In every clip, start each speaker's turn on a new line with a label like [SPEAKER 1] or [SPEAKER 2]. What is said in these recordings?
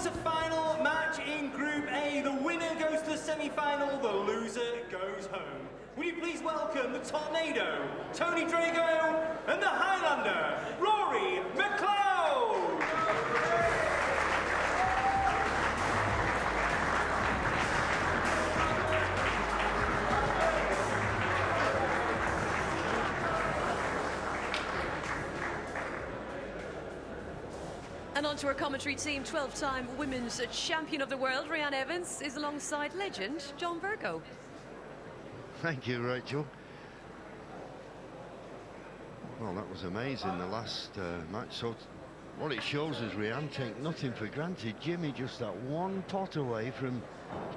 [SPEAKER 1] quarter-final match in Group A. The winner goes to the semi-final, the loser goes home. Will you please welcome the Tornado, Tony Drago, and the Highlander, Rory McLeod!
[SPEAKER 2] And on to our commentary team, 12-time women's champion of the world, Rhiannon Evans, is alongside legend John Virgo.
[SPEAKER 3] Thank you, Rachel. Well, that was amazing, the last match. So what it shows is Rhiannon take nothing for granted. Jimmy just that one pot away from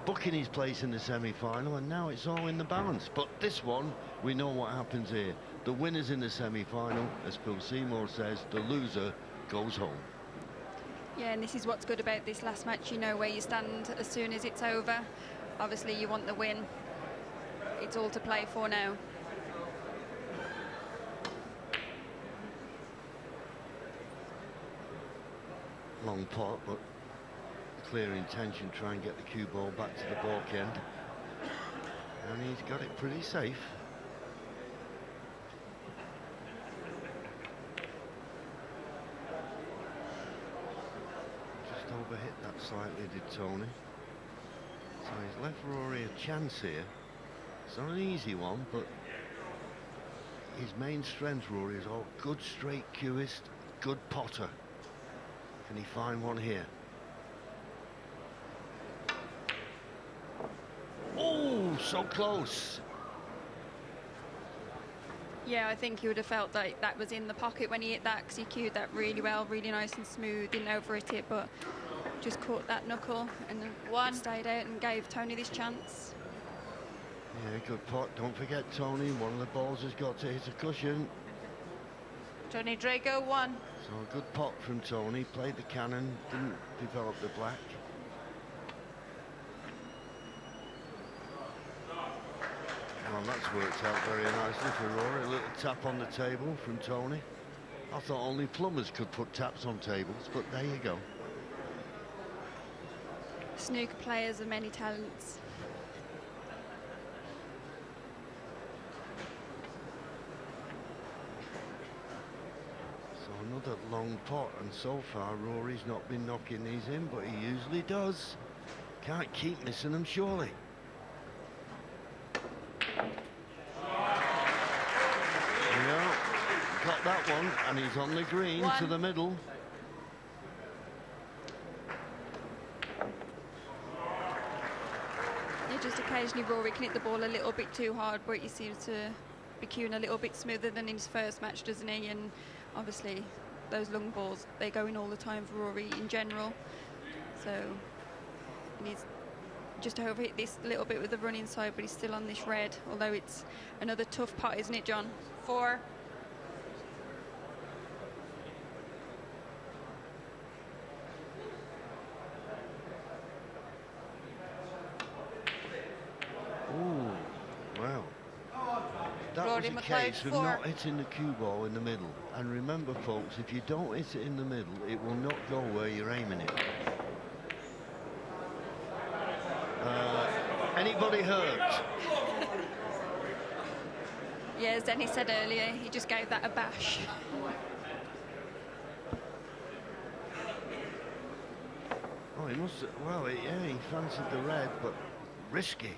[SPEAKER 3] booking his place in the semi-final, and now it's all in the balance. But this one, we know what happens here. The winner's in the semi-final, as Phil Seymour says, the loser goes home.
[SPEAKER 4] Yeah, and this is what's good about this last match. You know where you stand as soon as it's over. Obviously, you want the win. It's all to play for now.
[SPEAKER 3] Long pot, but clear intention, try and get the cue ball back to the baulk end. And he's got it pretty safe. Overhit that slightly, did Tony. So he's left Rory a chance here. It's not an easy one, but his main strength, Rory, is all good straight cueist, good potter. Can he find one here? Oh, so close.
[SPEAKER 4] Yeah, I think he would have felt like that was in the pocket when he hit that, because he cued that really well, really nice and smooth, didn't overhit it, but just caught that knuckle and stayed out and gave Tony this chance.
[SPEAKER 3] Yeah, good pot. Don't forget, Tony, one of the balls has got to hit a cushion.
[SPEAKER 5] Tony Drago, 1.
[SPEAKER 3] So a good pot from Tony. Played the cannon, didn't develop the black. Well, that's worked out very nicely for Rory. A little tap on the table from Tony. I thought only plumbers could put taps on tables, but there you go.
[SPEAKER 4] Snooker players of many talents.
[SPEAKER 3] So another long pot, and so far Rory's not been knocking these in, but he usually does. Can't keep missing them, surely. Yeah, got that one, and he's on the green to the middle.
[SPEAKER 4] Just occasionally Rory can hit the ball a little bit too hard, but he seems to be cueing a little bit smoother than in his first match, doesn't he? And obviously those long balls, they go in all the time for Rory in general. So he needs just to overhit this a little bit with the run inside, but he's still on this red, although it's another tough pot, isn't it, John?
[SPEAKER 5] 4.
[SPEAKER 3] Ooh, wow. That was a case of not hitting the cue ball in the middle. And remember, folks, if you don't hit it in the middle, it will not go where you're aiming it. Anybody hurt?
[SPEAKER 4] Yeah, as Denny said earlier, he just gave that a bash.
[SPEAKER 3] Oh, he must have, well, yeah, he fancied the red, but risky.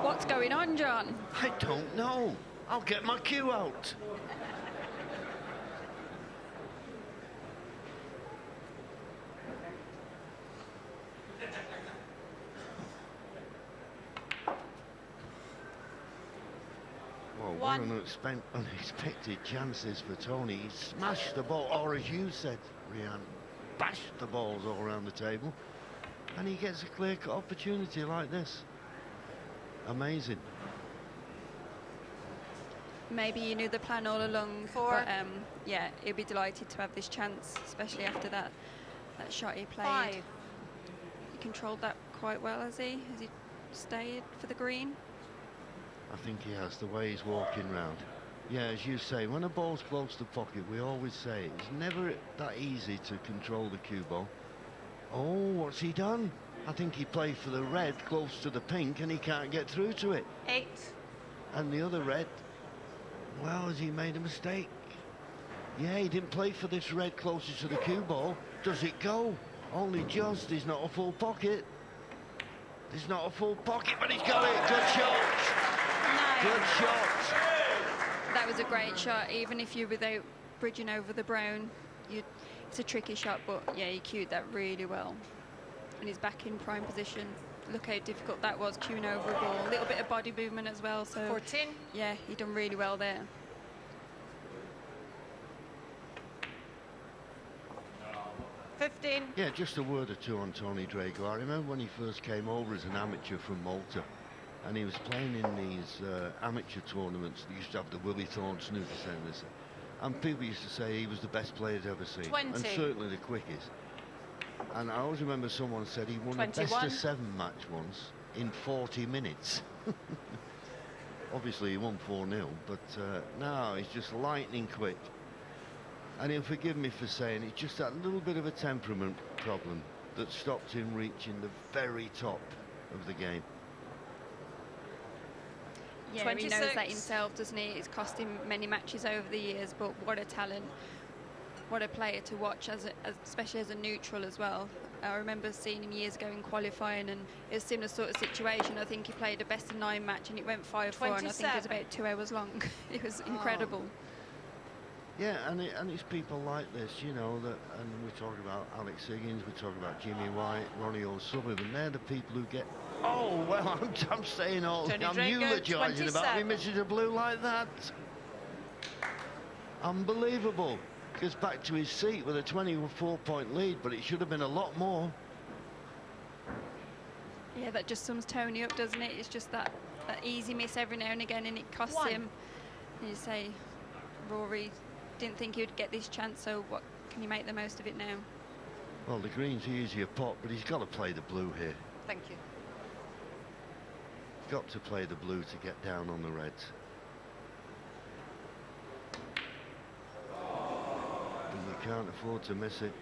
[SPEAKER 4] What's going on, John?
[SPEAKER 3] I don't know. I'll get my cue out. Well, what unexpected chances for Tony. He smashed the ball, or as you said, Rhiannon, bashed the balls all around the table, and he gets a clear-cut opportunity like this. Amazing.
[SPEAKER 4] Maybe you knew the plan all along.
[SPEAKER 5] 4.
[SPEAKER 4] But, yeah, he'll be delighted to have this chance, especially after that shot he played.
[SPEAKER 5] 5.
[SPEAKER 4] He controlled that quite well, has he? Has he stayed for the green?
[SPEAKER 3] I think he has, the way he's walking round. Yeah, as you say, when a ball's close to the pocket, we always say it's never that easy to control the cue ball. Oh, what's he done? I think he played for the red close to the pink and he can't get through to it.
[SPEAKER 5] 8.
[SPEAKER 3] And the other red, well, has he made a mistake? Yeah, he didn't play for this red closest to the cue ball. Does it go? Only just. There's not a full pocket. There's not a full pocket, but he's got it. Good shot.
[SPEAKER 5] 9.
[SPEAKER 3] Good shot.
[SPEAKER 4] That was a great shot, even if you're without bridging over the brown. It's a tricky shot, but yeah, he cued that really well. And he's back in prime position. Look how difficult that was, cueing over a ball. A little bit of body movement as well, so
[SPEAKER 5] 14.
[SPEAKER 4] yeah, he done really well there.
[SPEAKER 3] Yeah, just a word or two on Tony Drago. I remember when he first came over as an amateur from Malta, and he was playing in these amateur tournaments. They used to have the Willie Thorne Snooker Centre, and people used to say he was the best player they'd ever seen,
[SPEAKER 5] 20.
[SPEAKER 3] and certainly the quickest. And I always remember someone said he won
[SPEAKER 5] 21.
[SPEAKER 3] a best-of-7 match once in 40 minutes. Obviously, he won 4-0, but no, he's just lightning quick. And he'll forgive me for saying it's just that little bit of a temperament problem that stopped him reaching the very top of the game.
[SPEAKER 4] Yeah,
[SPEAKER 5] 26.
[SPEAKER 4] he knows that himself, doesn't he? It's cost him many matches over the years, but what a talent. What a player to watch, especially as a neutral as well. I remember seeing him years ago in qualifying, and it was a similar sort of situation. I think he played a best-of-9 match, and it went 5-4, and I think it was about 2 hours long. It was incredible.
[SPEAKER 3] Yeah, and it's people like this, you know, that, and we talk about Alex Higgins, we talk about Jimmy White, Ronnie O'Sullivan. They're the people who get. Oh well, I'm saying all.
[SPEAKER 5] Tony
[SPEAKER 3] I'm
[SPEAKER 5] Drago,
[SPEAKER 3] eulogising about me,
[SPEAKER 5] 27.
[SPEAKER 3] misses a blue like that. Unbelievable. Gets back to his seat with a 24-point lead, but it should have been a lot more.
[SPEAKER 4] Yeah, that just sums Tony up, doesn't it? It's just that easy miss every now and again, and it costs
[SPEAKER 5] 1.
[SPEAKER 4] him. And you say, Rory didn't think he would get this chance, so what can you make the most of it now?
[SPEAKER 3] Well, the green's the easier pot, but he's got to play the blue here.
[SPEAKER 5] Thank you.
[SPEAKER 3] Got to play the blue to get down on the reds. But you can't afford to miss it.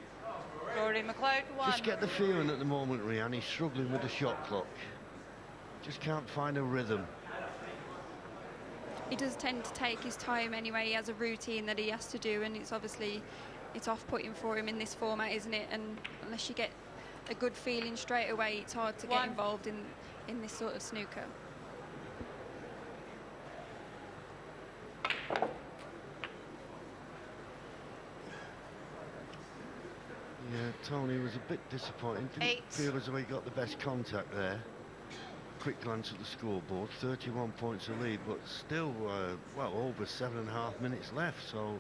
[SPEAKER 5] Rory McLeod, 1.
[SPEAKER 3] Just get the feeling at the moment, Rianne, he's struggling with the shot clock. Just can't find a rhythm.
[SPEAKER 4] He does tend to take his time anyway. He has a routine that he has to do, and it's obviously off-putting for him in this format, isn't it? And unless you get a good feeling straight away, it's hard to get
[SPEAKER 5] 1.
[SPEAKER 4] involved in this sort of snooker.
[SPEAKER 3] Yeah, Tony was a bit disappointing. Didn't
[SPEAKER 5] 8.
[SPEAKER 3] feel as though he got the best contact there. Quick glance at the scoreboard, 31 points of lead, but still, well, over 7.5 minutes left, so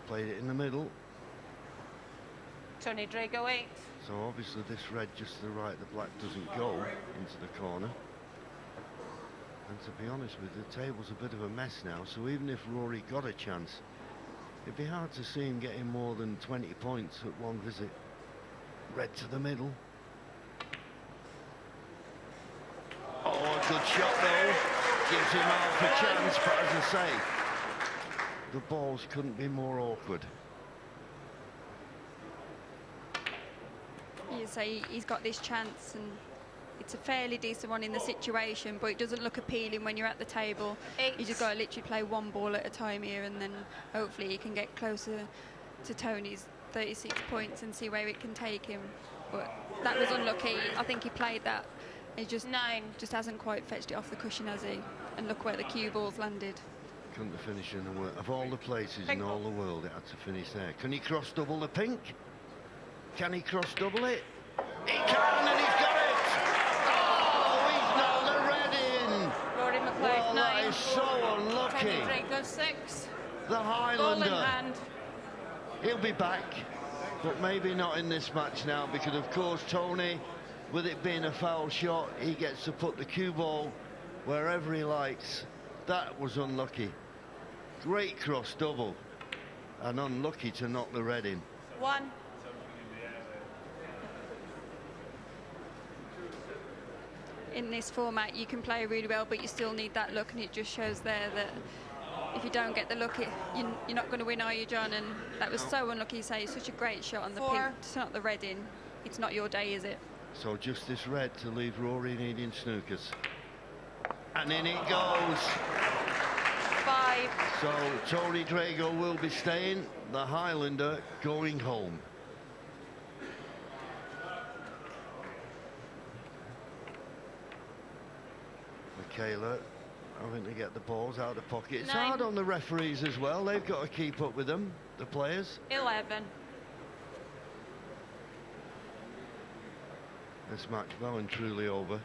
[SPEAKER 3] played it in the middle.
[SPEAKER 5] Tony Drago, 8.
[SPEAKER 3] So obviously this red just to the right, the black doesn't go into the corner. And to be honest with you, the table's a bit of a mess now, so even if Rory got a chance, it'd be hard to see him getting more than 20 points at one visit. Red to the middle. Oh, a good shot though. Gives him half a chance, but as I say, the balls couldn't be more awkward.
[SPEAKER 4] You say he's got this chance, and it's a fairly decent one in the situation, but it doesn't look appealing when you're at the table.
[SPEAKER 5] 8.
[SPEAKER 4] You just got to literally play one ball at a time here, and then hopefully you can get closer to Tony's 36 points and see where it can take him. But that was unlucky. I think he played that. He just
[SPEAKER 5] 9.
[SPEAKER 4] just hasn't quite fetched it off the cushion, has he? And look where the cue ball's landed.
[SPEAKER 3] Couldn't have finished in the world. Of all the places
[SPEAKER 5] Pink
[SPEAKER 3] in all
[SPEAKER 5] ball.
[SPEAKER 3] the world, it had to finish there. Can he cross double the pink? Can he cross double it? He can, and he's got it! Oh, he's not the red in!
[SPEAKER 5] Rory McLeod,
[SPEAKER 3] Well,
[SPEAKER 5] 9.
[SPEAKER 3] that is so unlucky.
[SPEAKER 5] Tony Drago, 6.
[SPEAKER 3] The
[SPEAKER 5] Ball in
[SPEAKER 3] Highlander.
[SPEAKER 5] hand.
[SPEAKER 3] He'll be back, but maybe not in this match now, because of course Tony, with it being a foul shot, he gets to put the cue ball wherever he likes. That was unlucky. Great cross double, and unlucky to knock the red in.
[SPEAKER 5] 1.
[SPEAKER 4] in this format, you can play really well, but you still need that luck, and it just shows there that if you don't get the luck, you're not going to win, are you, John? And that was so unlucky. You say it's such a great shot on the pink, it's not the red in. It's not your day, is it?
[SPEAKER 3] So just this red to leave Rory needing snookers. And in it goes.
[SPEAKER 5] 5.
[SPEAKER 3] So Tony Drago will be staying, the Highlander going home. Michaela having to get the balls out of the pocket. It's
[SPEAKER 5] 9.
[SPEAKER 3] hard on the referees as well. They've got to keep up with them, the players.
[SPEAKER 5] 11.
[SPEAKER 3] This match well and truly over.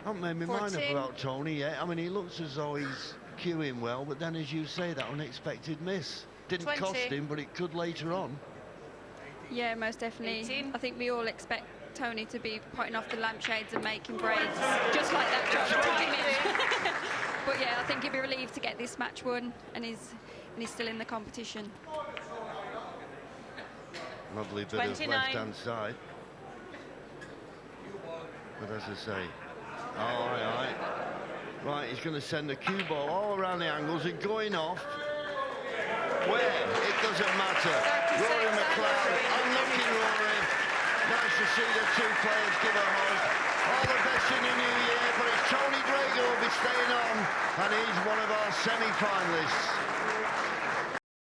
[SPEAKER 3] I haven't made my mind up
[SPEAKER 5] 14.
[SPEAKER 3] about Tony yet. I mean, he looks as though he's cueing well, but then, as you say, that unexpected miss didn't
[SPEAKER 5] 20.
[SPEAKER 3] cost him, but it could later on.
[SPEAKER 4] Yeah, most definitely.
[SPEAKER 5] 18.
[SPEAKER 4] I think we all expect Tony to be putting off the lampshades and making breaks, just like that, John. But yeah, I think he'd be relieved to get this match won, and he's still in the competition.
[SPEAKER 3] Lovely bit
[SPEAKER 5] 29.
[SPEAKER 3] of left-hand side. But as I say, aye. Right, he's going to send the cue ball all around the angles and going off. Where? It doesn't matter.
[SPEAKER 5] 36,
[SPEAKER 3] Rory McLeod, unlucky Rory. Nice to see the two players give a hug. All the best in the new year, but it's Tony Drago will be staying on, and he's one of our semi-finalists.